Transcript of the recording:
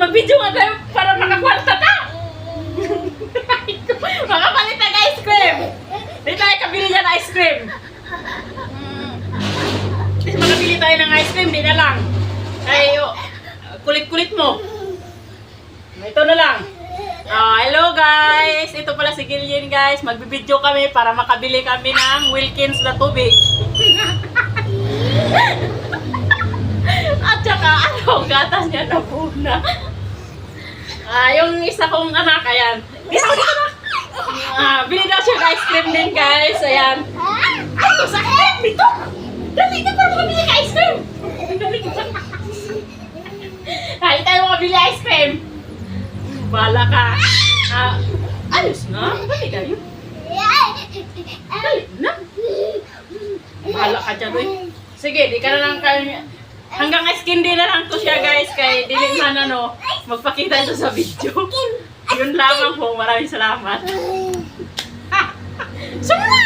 mag-video nga tayo para makakwarta ka. Makapalit ng ice cream. Di tayo kabili niya ng ice cream. Makabili tayo ng ice cream, di na lang. Ay, kulit-kulit mo. Ito na lang. Hello guys! Ito pala si Gillian guys. Magbibideo kami para makabili kami ng Wilkins na tubig. At saka gatas niya na puna. Yung isa kong anak, ayan. Dito na! Bili daw siya ng ice cream din guys. Ayan. Ay, ito sa akin! Dito! Dali ka para makabili ng ice cream! Dali tayo makabili ice cream! Bala ka! Ayos na! Dali tayo! Dali na! Bala ka dyan, uy! Sige, di ka na lang kayo... Hanggang skin din na lang to siya guys, kay dili man magpakita ito sa video. Yun lamang po, maraming salamat. Sumula!